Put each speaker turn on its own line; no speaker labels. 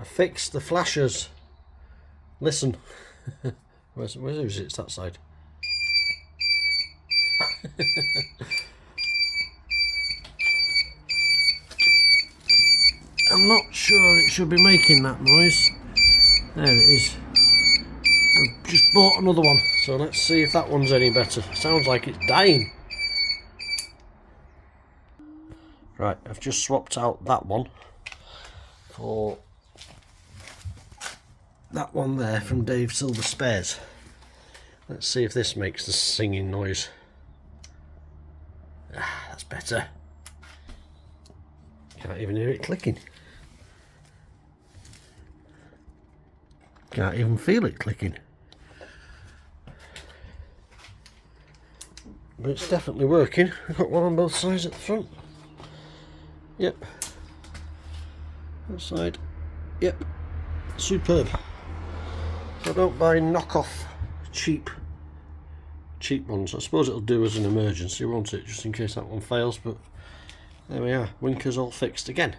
fixed the flashers. Listen. Where is it? It's that side. I'm not sure it should be making that noise. There it is. I've just bought another one, so let's see if that one's any better. Sounds like it's dying. Right, I've just swapped out that one for that one there from Dave Silver Spares. Let's see if this makes the singing noise. Ah, that's better. Can't even hear it clicking. Can't even feel it clicking. But it's definitely working. I've got one on both sides at the front. Yep. That side. Yep. Superb. So don't buy knockoff cheap ones. I suppose it'll do as an emergency, won't it? Just in case that one fails, but there we are. Winkers all fixed again.